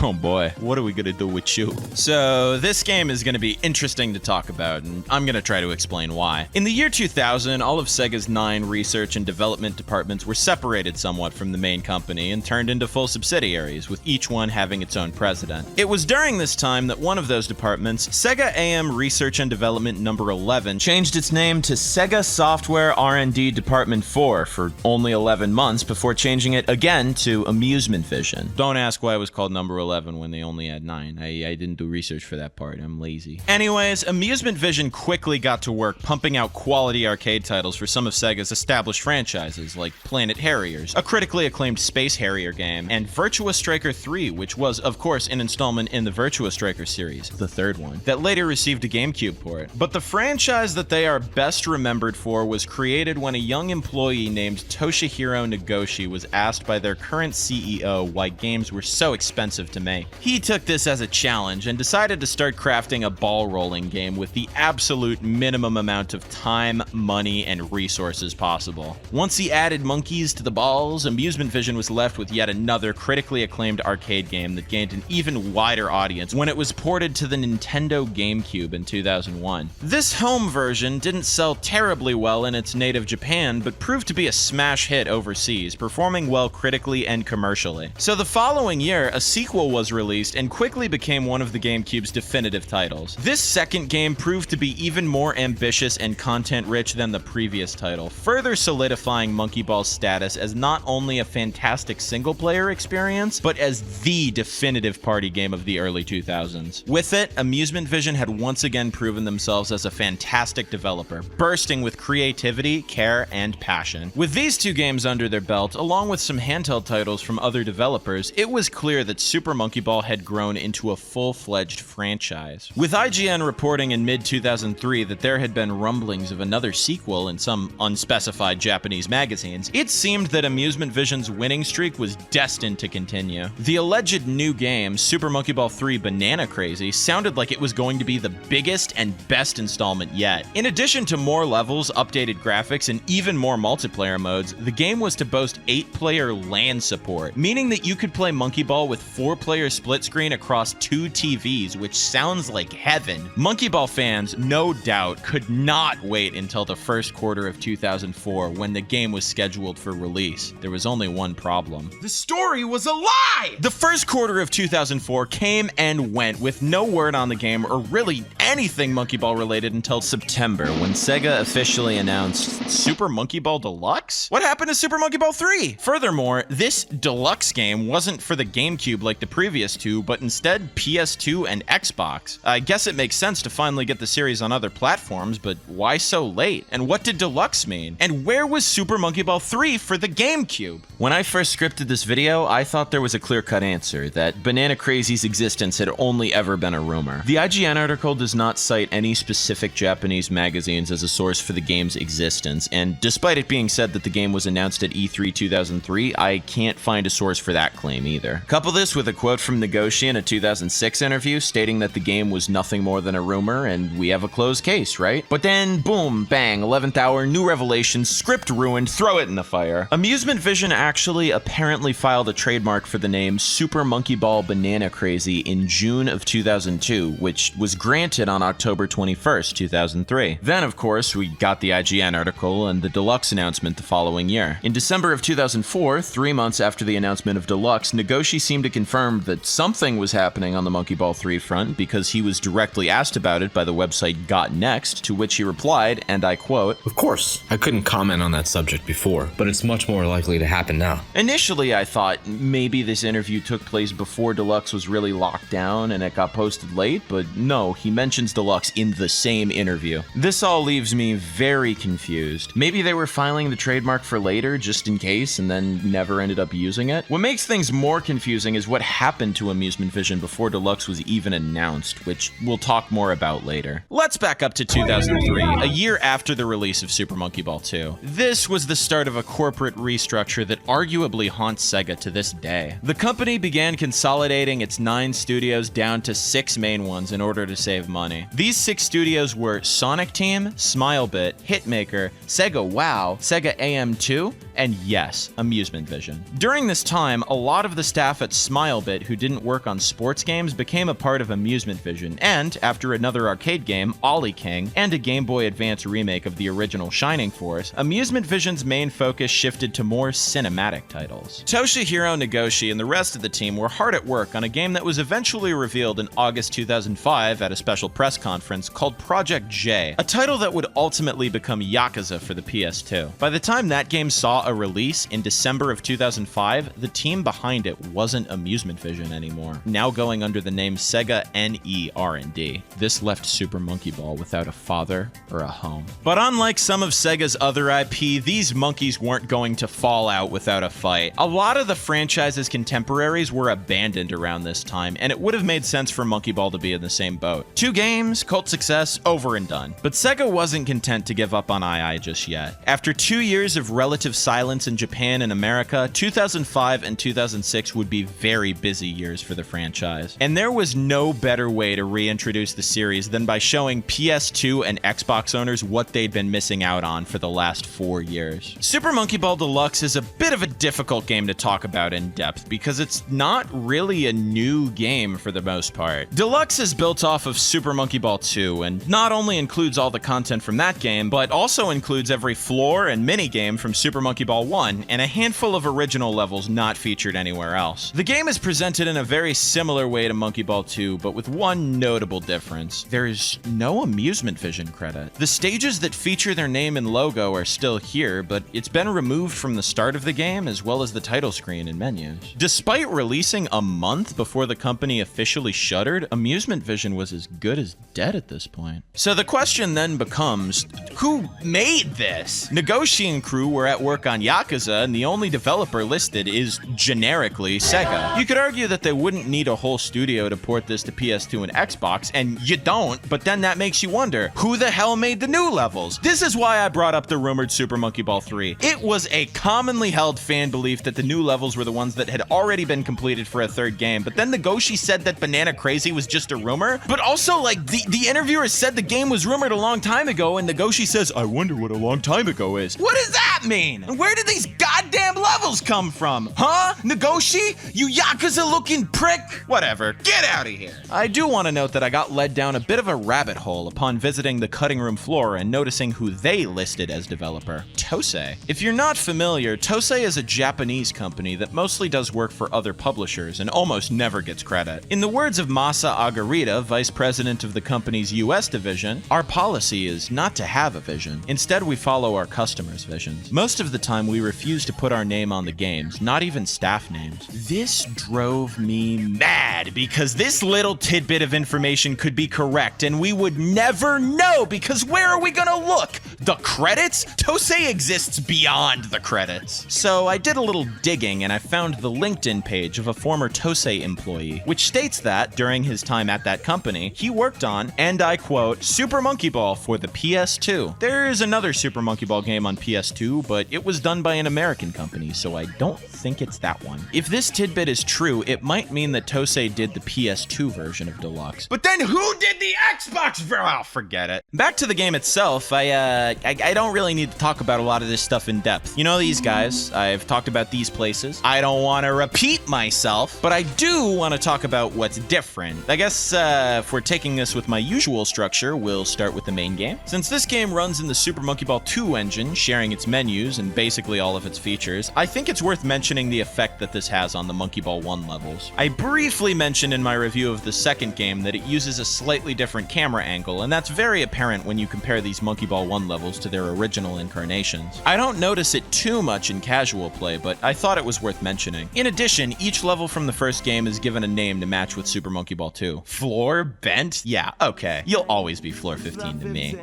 Oh boy, what are we gonna do with you? So this game is gonna be interesting to talk about, and I'm gonna try to explain why. In the year 2000, all of Sega's 9 research and development departments were separated somewhat from the main company and turned into full subsidiaries, with each one having its own president. It was during this time that one of those departments, Sega AM Research and Development Number 11, changed its name to Sega Software R&D Department 4 for only 11 months before changing it again to Amusement Vision. Don't ask why it was called Number 11 when they only had 9. I didn't do research for that part. I'm lazy. Anyways, Amusement Vision quickly got to work pumping out quality arcade titles for some of Sega's established franchises, like Planet Harriers, a critically acclaimed Space Harrier game, and Virtua Striker 3, which was, of course, an installment in the Virtua Striker series, the third one, that later received a GameCube port. But the franchise that they are best remembered for was created when a young employee named Toshihiro Nagoshi was asked by their current CEO why games were so expensive to make. He took this as a challenge and decided to start crafting a ball rolling game with the absolute minimum amount of time, money, and resources possible. Once he added monkeys to the balls, Amusement Vision was left with yet another critically acclaimed arcade game that gained an even wider audience when it was ported to the Nintendo GameCube in 2001. This home version didn't sell terribly well in its native Japan, but proved to be a smash hit overseas, performing well critically and commercially. So the following year, a sequel was released and quickly became one of the GameCube's definitive titles. This second game proved to be even more ambitious and content-rich than the previous title, further solidifying Monkey Ball's status as not only a fantastic single-player experience, but as the definitive party game of the early 2000s. With it, Amusement Vision had once again proven themselves as a fantastic developer, bursting with creativity, care, and passion. With these two games under their belt, along with some handheld titles from other developers, it was clear that Super Monkey Ball had grown into a full-fledged franchise. With IGN reporting in mid-2003 that there had been rumblings of another sequel in some unspecified Japanese magazines, it seemed that Amusement Vision's winning streak was destined to continue. The alleged new game, Super Monkey Ball 3 Banana Crazy, sounded like it was going to be the biggest and best installment yet. In addition to more levels, updated graphics, and even more multiplayer modes, the game was to boast 8-player LAN support, meaning that you could play Monkey Ball with 4-player split screen across 2 TVs, which sounds like heaven. Monkey Ball fans, no doubt, could not wait until the first quarter of 2004 when the game was scheduled for release. There was only one problem. The story was a lie! The first quarter of 2004 came and went with no word on the game or really anything Monkey Ball related until September, when Sega officially announced Super Monkey Ball Deluxe? What happened to Super Monkey Ball 3? Furthermore, this deluxe game wasn't for the GameCube like the previous two, but instead PS2 and Xbox. I guess it makes sense to finally get the series on other platforms, but why so late? And what did deluxe mean? And where was Super Monkey Ball 3 for the GameCube? When I first scripted this video, I thought there was a clear-cut answer, that Banana Crazy's existence had only ever been a rumor. The IGN article does not cite any specific Japanese magazines as a source for the game's existence, and despite it being said that the game was announced at E3 2003, I can't find a source for that claim either. Couple this with a quote from Nagoshi in a 2006 interview stating that the game was nothing more than a rumor, and we have a closed case, right? But then, boom, bang, 11th hour, new revelation, script ruined, throw it in the fire. Amusement Vision actually apparently filed a trademark for the name Super Monkey Ball Banana Crazy in June of 2002, which was granted on October 21st, 2003. Then, of course, we got the IGN article and the Deluxe announcement the following year. In December of 2004, 3 months after the announcement of Deluxe, Nagoshi seemed to confirm that something was happening on the Monkey Ball 3 front because he was directly asked about it by the website Got Next, to which he replied, and I quote, "Of course, I couldn't comment on that subject before, but it's much more likely to happen now." Initially, I thought maybe this interview took place before Deluxe was really locked down and it got posted late, but no, he mentions Deluxe in the same interview. This all leaves me very confused. Maybe they were filing the trademark for later, just in case, and then never ended up using it? What makes things more confusing is what happened to Amusement Vision before Deluxe was even announced, which we'll talk more about later. Let's back up to 2003, a year after the release of Super Monkey Ball 2. This was the start of a corporate restructure that arguably haunts Sega to this day. The company began consolidating its 9 studios down to 6 main ones in order to save money. money. These 6 studios were Sonic Team, Smilebit, Hitmaker, Sega WoW, Sega AM2, and yes, Amusement Vision. During this time, a lot of the staff at Smilebit who didn't work on sports games became a part of Amusement Vision, and after another arcade game, Ollie King, and a Game Boy Advance remake of the original Shining Force, Amusement Vision's main focus shifted to more cinematic titles. Toshihiro Nagoshi and the rest of the team were hard at work on a game that was eventually revealed in August 2005 at a special press conference called Project J, a title that would ultimately become Yakuza for the PS2. By the time that game saw a release in December of 2005, the team behind it wasn't Amusement Vision anymore, now going under the name Sega NE R&D. This left Super Monkey Ball without a father or a home. But unlike some of Sega's other IP, these monkeys weren't going to fall out without a fight. A lot of the franchise's contemporaries were abandoned around this time, and it would have made sense for Monkey Ball to be in the same boat. 2 games, cult success, over and done. But Sega wasn't content to give up on AiAi just yet. After 2 years of relative silence in Japan and America, 2005 and 2006 would be very busy years for the franchise. And there was no better way to reintroduce the series than by showing PS2 and Xbox owners what they'd been missing out on for the last 4 years. Super Monkey Ball Deluxe is a bit of a difficult game to talk about in depth because it's not really a new game for the most part. Deluxe is built off of Super Monkey Ball 2 and not only includes all the content from that game, but also includes every floor and minigame from Super Monkey Ball 1 and a handful of original levels not featured anywhere else. The game is presented in a very similar way to Monkey Ball 2, but with one notable difference. There is no Amusement Vision credit. The stages that feature their name and logo are still here, but it's been removed from the start of the game as well as the title screen and menus. Despite releasing a month before the company officially shuttered, Amusement Vision was as good as dead at this point. So the question then becomes, who made this? Nagoshi and crew were at work on Yakuza, and the only developer listed is generically Sega. You could argue that they wouldn't need a whole studio to port this to PS2 and Xbox, and you don't, but then that makes you wonder, who the hell made the new levels? This is why I brought up the rumored Super Monkey Ball 3. It was a commonly held fan belief that the new levels were the ones that had already been completed for a third game, but then Nagoshi said that Banana Crazy was just a rumor, but also, like, the interviewer said the game was rumored a long time ago, and Nagoshi says, I wonder what a long time ago is. What does that mean? And where did these goddamn levels come from? Huh? Nagoshi? You Yakuza-looking prick? Whatever. Get out of here. I do want to note that I got led down a bit of a rabbit hole upon visiting the cutting room floor and noticing who they listed as developer. Tosei. If you're not familiar, Tosei is a Japanese company that mostly does work for other publishers and almost never gets credit. In the words of Masa Agarita, vice president of the company's US division, our policy is not to have a vision. Instead, we follow our customers' visions. Most of the time, we refuse to put our name on the games, not even staff names. This drove me mad because this little tidbit of information could be correct and we would never know because where are we gonna look? The credits? Tosei exists beyond the credits. So I did a little digging and I found the LinkedIn page of a former Tosei employee, which states that during his time at that company, he worked on, and I quote, Super Monkey Ball for the PS2. There is another Super Monkey Ball game on PS2, but it was done by an American company, so I don't think it's that one. If this tidbit is true, it might mean that Tosei did the PS2 version of Deluxe. But then who did the Xbox version? Oh, forget it. Back to the game itself, I don't really need to talk about a lot of this stuff in depth. You know these guys, I've talked about these places. I don't want to repeat myself, but I do want to talk about what's different. I guess if we're taking this with my usual structure, we'll start with the main game. Since this game runs in the Super Monkey Ball 2 engine, sharing its menus and basically all of its features, I think it's worth mentioning the effect that this has on the Monkey Ball 1 levels. I briefly mentioned in my review of the second game that it uses a slightly different camera angle, and that's very apparent when you compare these Monkey Ball 1 levels to their original incarnations. I don't notice it too much in casual play, but I thought it was worth mentioning. In addition, each level from the first game is given a name to match with Super Monkey Ball 2. Floor Bent? Yeah, okay. You'll always be Floor 15 to me.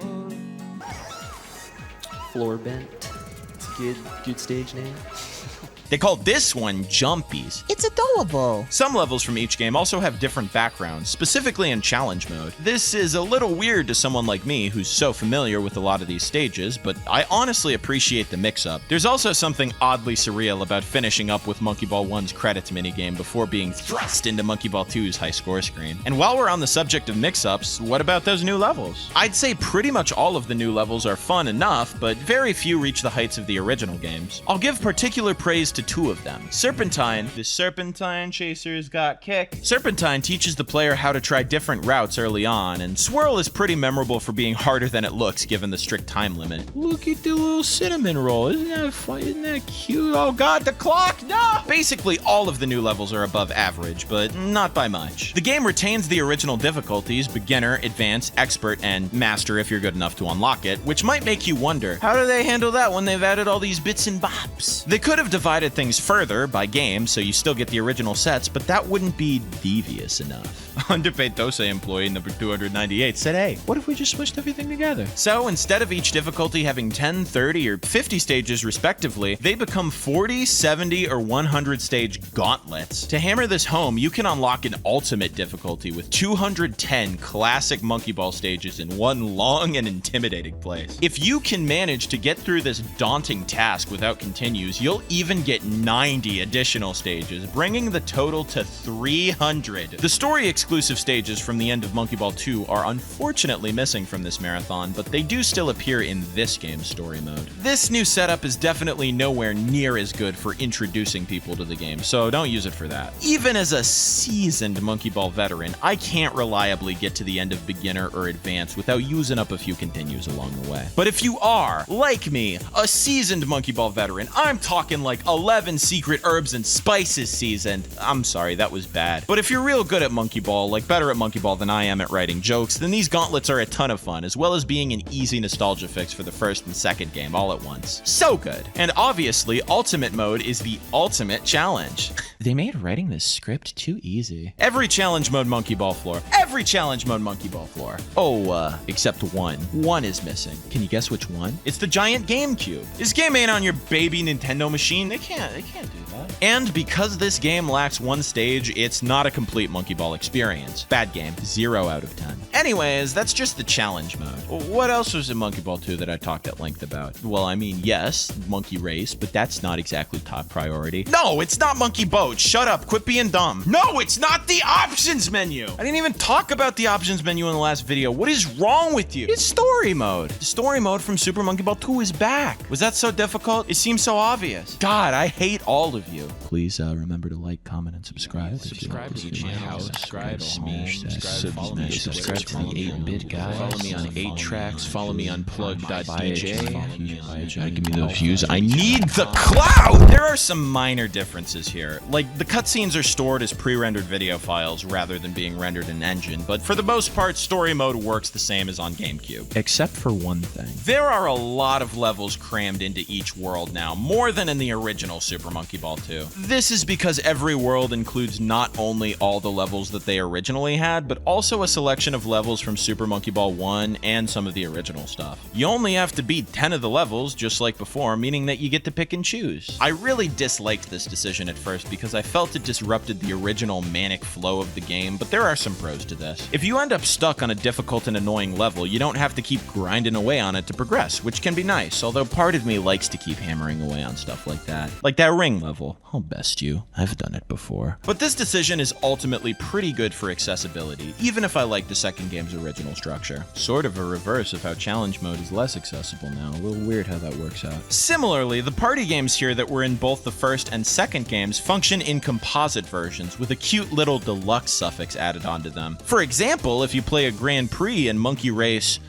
Floor Bent. It's a good stage name. They call this one Jumpies. It's adorable. Some levels from each game also have different backgrounds, specifically in challenge mode. This is a little weird to someone like me who's so familiar with a lot of these stages, but I honestly appreciate the mix-up. There's also something oddly surreal about finishing up with Monkey Ball 1's credits minigame before being thrust into Monkey Ball 2's high score screen. And while we're on the subject of mix-ups, what about those new levels? I'd say pretty much all of the new levels are fun enough, but very few reach the heights of the original games. I'll give particular praise to two of them. Serpentine, the Serpentine Chasers got kicked. Serpentine teaches the player how to try different routes early on, and Swirl is pretty memorable for being harder than it looks given the strict time limit. Look at the little cinnamon roll, isn't that fun? Isn't that cute? Oh god, the clock, no! Basically all of the new levels are above average, but not by much. The game retains the original difficulties, beginner, advanced, expert, and master if you're good enough to unlock it, which might make you wonder, how do they handle that when they've added all these bits and bops? They could have divided things further by game, so you still get the original sets, but that wouldn't be devious enough. Underpaid Dose employee number 298 said, hey, what if we just switched everything together? So instead of each difficulty having 10, 30, or 50 stages respectively, they become 40, 70, or 100 stage gauntlets. To hammer this home, you can unlock an ultimate difficulty with 210 classic Monkey Ball stages in one long and intimidating place. If you can manage to get through this daunting task without continues, you'll even get 90 additional stages, bringing the total to 300. The story exclusive stages from the end of Monkey Ball 2 are unfortunately missing from this marathon, but they do still appear in this game's story mode. This new setup is definitely nowhere near as good for introducing people to the game, so don't use it for that. Even as a seasoned Monkey Ball veteran, I can't reliably get to the end of beginner or advanced without using up a few continues along the way. But if you are, like me, a seasoned Monkey Ball veteran, I'm talking like 11 secret herbs and spices seasoned. I'm sorry, that was bad. But if you're real good at Monkey Ball, like better at Monkey Ball than I am at writing jokes, then these gauntlets are a ton of fun, as well as being an easy nostalgia fix for the first and second game all at once. So good. And obviously, Ultimate Mode is the ultimate challenge. They made writing this script too easy. Every challenge mode Monkey Ball floor. Every challenge mode Monkey Ball floor. Oh, except one. One is missing. Can you guess which one? It's the giant GameCube. This game ain't on your baby Nintendo machine. They can't do that. And because this game lacks one stage, it's not a complete Monkey Ball experience. Bad game. 0 out of 10. Anyways, that's just the challenge mode. What else was in Monkey Ball 2 that I talked at length about? Well, I mean, yes, Monkey Race, but that's not exactly top priority. No, it's not Monkey Boat. Shut up. Quit being dumb. No, it's not the options menu. I didn't even talk about the options menu in the last video. What is wrong with you? It's story mode. The story mode from Super Monkey Ball 2 is back. Was that so difficult? It seems so obvious. God, I hate all of you. Please remember to like, comment, and subscribe. Subscribe to the channel. Subscribe to me. Follow me. Subscribe to the 8-Bit guy. Follow me on 8tracks. Follow me on plug.dj. Give me those views. I need the cloud! There are some minor differences here. Like, the cutscenes are stored as pre-rendered video files rather than being rendered in engine, but for the most part, story mode works the same as on GameCube. Except for one thing. There are a lot of levels crammed into each world now, more than in the original Super Monkey Ball 2. This is because every world includes not only all the levels that they originally had, but also a selection of levels from Super Monkey Ball 1 and some of the original stuff. You only have to beat 10 of the levels, just like before, meaning that you get to pick and choose. I really disliked this decision at first because I felt it disrupted the original manic flow of the game, but there are some pros to this. If you end up stuck on a difficult and annoying level, you don't have to keep grinding away on it to progress, which can be nice, although part of me likes to keep hammering away on stuff like that. Like that ring level. I'll best you. I've done it before. But this decision is ultimately pretty good for accessibility, even if I like the second game's original structure. Sort of a reverse of how challenge mode is less accessible now. A little weird how that works out. Similarly, the party games here that were in both the first and second games function in composite versions with a cute little deluxe suffix added onto them. For example, if you play a Grand Prix in Monkey Race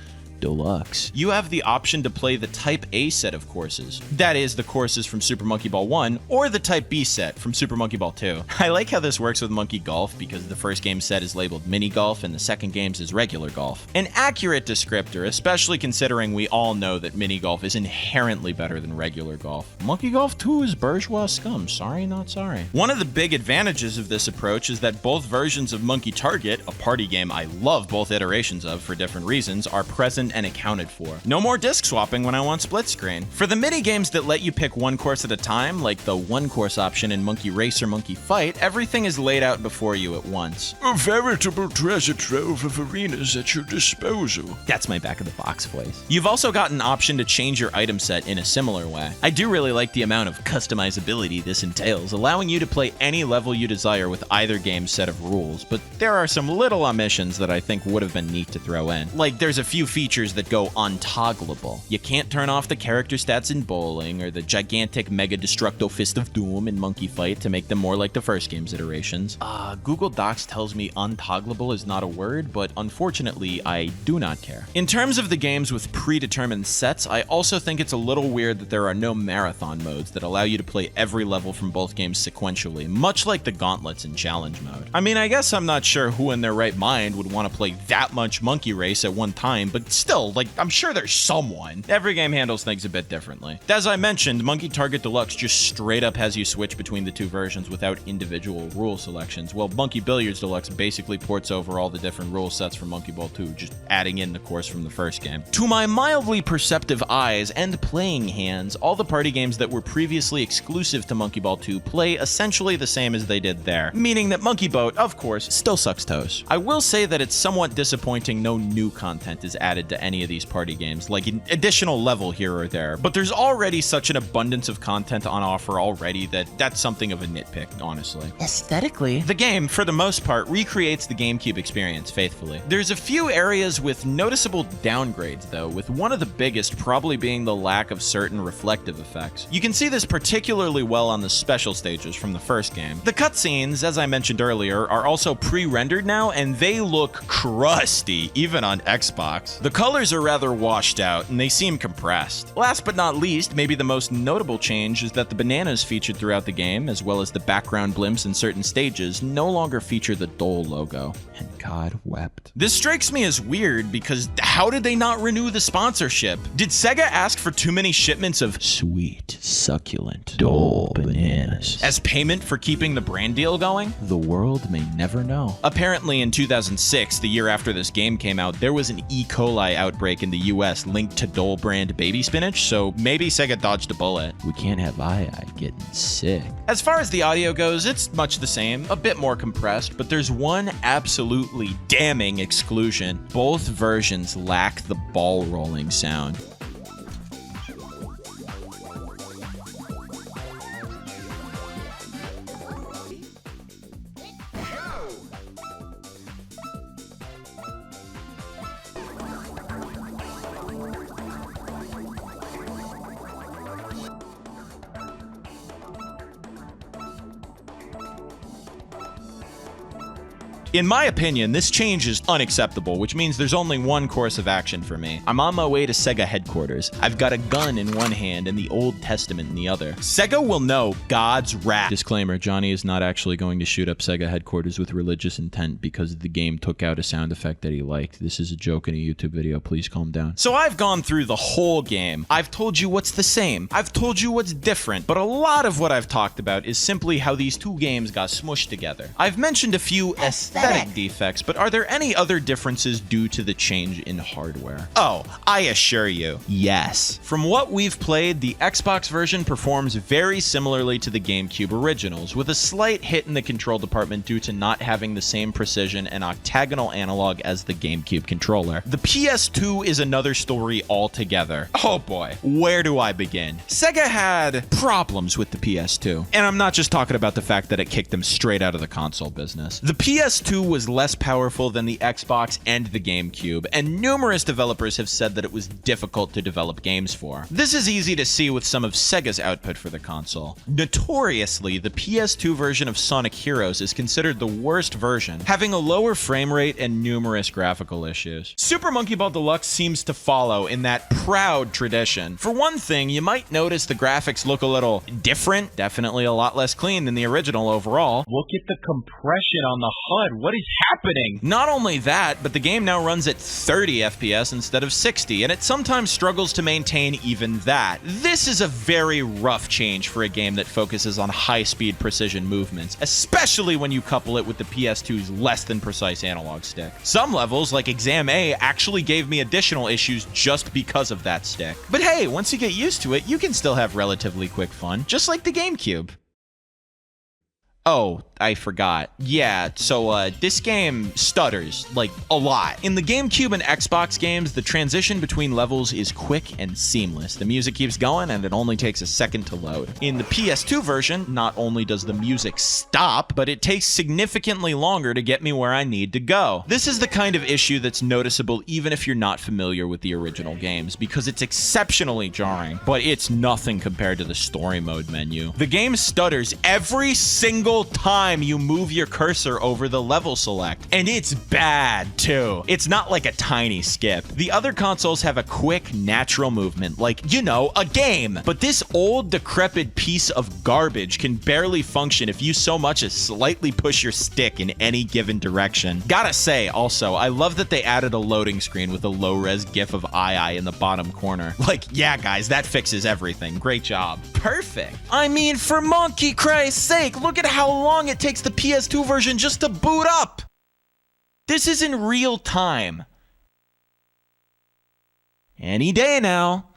Deluxe, you have the option to play the Type A set of courses. That is, the courses from Super Monkey Ball 1, or the Type B set from Super Monkey Ball 2. I like how this works with Monkey Golf because the first game set is labeled Mini Golf and the second game's is Regular Golf. An accurate descriptor, especially considering we all know that Mini Golf is inherently better than Regular Golf. Monkey Golf 2 is bourgeois scum. Sorry, not sorry. One of the big advantages of this approach is that both versions of Monkey Target, a party game I love both iterations of for different reasons, are present envisioned and accounted for. No more disc swapping when I want split screen. For the mini games that let you pick one course at a time, like the one course option in Monkey Race or Monkey Fight, everything is laid out before you at once. A veritable treasure trove of arenas at your disposal. That's my back of the box voice. You've also got an option to change your item set in a similar way. I do really like the amount of customizability this entails, allowing you to play any level you desire with either game's set of rules, but there are some little omissions that I think would have been neat to throw in. Like, there's a few features that go untoggleable. You can't turn off the character stats in bowling, or the gigantic Mega Destructo Fist of Doom in Monkey Fight to make them more like the first game's iterations. Google Docs tells me untoggleable is not a word, but unfortunately, I do not care. In terms of the games with predetermined sets, I also think it's a little weird that there are no marathon modes that allow you to play every level from both games sequentially, much like the gauntlets in challenge mode. I mean, I guess I'm not sure who in their right mind would want to play that much Monkey Race at one time, but still, like, I'm sure there's someone. Every game handles things a bit differently. As I mentioned, Monkey Target Deluxe just straight up has you switch between the two versions without individual rule selections, while Monkey Billiards Deluxe basically ports over all the different rule sets from Monkey Ball 2, just adding in the course from the first game. To my mildly perceptive eyes and playing hands, all the party games that were previously exclusive to Monkey Ball 2 play essentially the same as they did there, meaning that Monkey Boat, of course, still sucks toes. I will say that it's somewhat disappointing no new content is added to any of these party games, like an additional level here or there, but there's already such an abundance of content on offer already that that's something of a nitpick, honestly. Aesthetically, The game, for the most part, recreates the GameCube experience faithfully. There's a few areas with noticeable downgrades, though, with one of the biggest probably being the lack of certain reflective effects. You can see this particularly well on the special stages from the first game. The cutscenes, as I mentioned earlier, are also pre-rendered now, and they look crusty, even on Xbox. The colors are rather washed out, and they seem compressed. Last but not least, maybe the most notable change is that the bananas featured throughout the game, as well as the background blimps in certain stages, no longer feature the Dole logo. And God wept. This strikes me as weird because how did they not renew the sponsorship? Did Sega ask for too many shipments of Sweet, succulent, Dole bananas. as payment for keeping the brand deal going? The world may never know. Apparently in 2006, the year after this game came out, there was an E. coli outbreak in the US linked to Dole brand baby spinach, so maybe Sega dodged a bullet. We can't have AiAi getting sick. As far as the audio goes, it's much the same, a bit more compressed, but there's one absolutely damning exclusion. Both versions lack the ball rolling sound. In my opinion, this change is unacceptable, which means there's only one course of action for me. I'm on my way to Sega headquarters. I've got a gun in one hand and the Old Testament in the other. Sega will know God's wrath. Disclaimer, Jonii is not actually going to shoot up Sega headquarters with religious intent because the game took out a sound effect that he liked. This is a joke in a YouTube video. Please calm down. So I've gone through the whole game. I've told you what's the same. I've told you what's different. But a lot of what I've talked about is simply how these two games got smushed together. I've mentioned a few aesthetic defects, but are there any other differences due to the change in hardware? Oh, I assure you, yes. From what we've played, the Xbox version performs very similarly to the GameCube originals, with a slight hit in the control department due to not having the same precision and octagonal analog as the GameCube controller. The PS2 is another story altogether. Oh boy, where do I begin? Sega had problems with the PS2, and I'm not just talking about the fact that it kicked them straight out of the console business. The PS2 was less powerful than the Xbox and the GameCube, and numerous developers have said that it was difficult to develop games for. This is easy to see with some of Sega's output for the console. Notoriously, the PS2 version of Sonic Heroes is considered the worst version, having a lower frame rate and numerous graphical issues. Super Monkey Ball Deluxe seems to follow in that proud tradition. For one thing, you might notice the graphics look a little different, definitely a lot less clean than the original overall. Look at the compression on the HUD. what is happening? Not only that, but the game now runs at 30 FPS instead of 60, and it sometimes struggles to maintain even that. This is a very rough change for a game that focuses on high-speed precision movements, especially when you couple it with the PS2's less than precise analog stick. Some levels, like Exam A, actually gave me additional issues just because of that stick. But hey, once you get used to it, you can still have relatively quick fun, just like the GameCube. Oh, I forgot. Yeah, so this game stutters, like, a lot. In the GameCube and Xbox games, the transition between levels is quick and seamless. The music keeps going, and it only takes a second to load. In the PS2 version, not only does the music stop, but it takes significantly longer to get me where I need to go. This is the kind of issue that's noticeable even if you're not familiar with the original games, because it's exceptionally jarring, but it's nothing compared to the story mode menu. The game stutters every single time you move your cursor over the level select, and it's bad too. It's not like a tiny skip. The other consoles have a quick, natural movement, like, you know, a game. But this old, decrepit piece of garbage can barely function if you so much as slightly push your stick in any given direction. Gotta say, also, I love that they added a loading screen with a low-res gif of AiAi in the bottom corner. Like, yeah, guys, that fixes everything. Great job. Perfect. I mean, for monkey Christ's sake, look at how long it takes the PS2 version just to boot up. This is in real time. Any day now.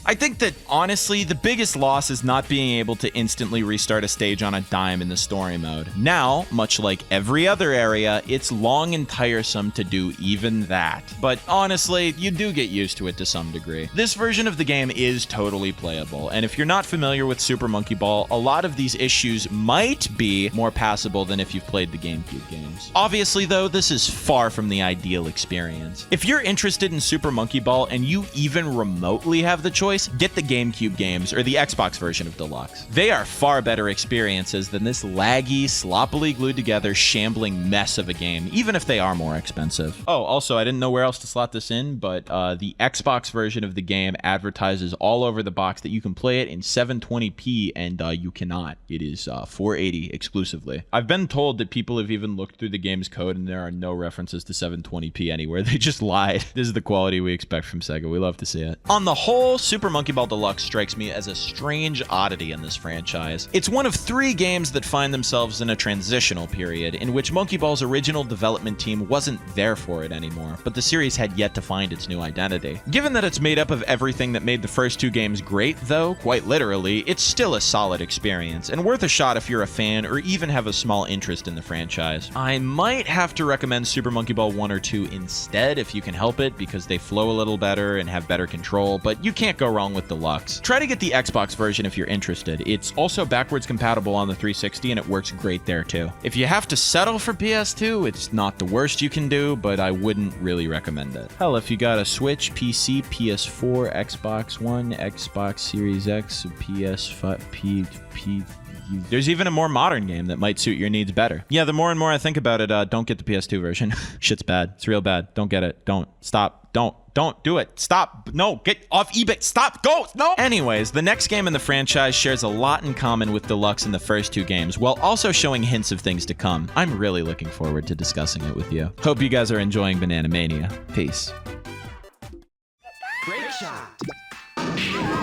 I think that, honestly, the biggest loss is not being able to instantly restart a stage on a dime in the story mode. Now, much like every other area, it's long and tiresome to do even that. But honestly, you do get used to it to some degree. This version of the game is totally playable, and if you're not familiar with Super Monkey Ball, a lot of these issues might be more passable than if you've played the GameCube games. Obviously, though, this is far from the ideal experience. If you're interested in Super Monkey Ball and you even remotely have the choice, get the GameCube games or the Xbox version of Deluxe. They are far better experiences than this laggy, sloppily glued together, shambling mess of a game, even if they are more expensive. Oh, also, I didn't know where else to slot this in, but the Xbox version of the game advertises all over the box that you can play it in 720p, and you cannot. It is 480 exclusively. I've been told that people have even looked through the game's code and there are no references to 720p anywhere. They just lied. This is the quality we expect from Sega. We love to see it. On the whole, Super Monkey Ball Deluxe strikes me as a strange oddity in this franchise. It's one of 3 games that find themselves in a transitional period in which Monkey Ball's original development team wasn't there for it anymore, but the series had yet to find its new identity. Given that it's made up of everything that made the first 2 games great, though, quite literally, it's still a solid experience, and worth a shot if you're a fan or even have a small interest in the franchise. I might have to recommend Super Monkey Ball 1 or 2 instead if you can help it, because they flow a little better and have better control, but you can't go wrong with Deluxe. Try to get the Xbox version if you're interested. It's also backwards compatible on the 360 and it works great there too. If you have to settle for PS2, it's not the worst you can do, but I wouldn't really recommend it. Hell, if you got a Switch, PC, PS4, Xbox One, Xbox Series X, PS5, there's even a more modern game that might suit your needs better. Yeah, the more and more I think about it, don't get the PS2 version. Shit's bad. It's real bad. Don't get it. Don't. Stop. Don't do it. Stop. No, get off eBay. Stop. Go. No. Anyways, the next game in the franchise shares a lot in common with Deluxe in the first 2 games, while also showing hints of things to come. I'm really looking forward to discussing it with you. Hope you guys are enjoying Banana Mania. Peace. Great shot.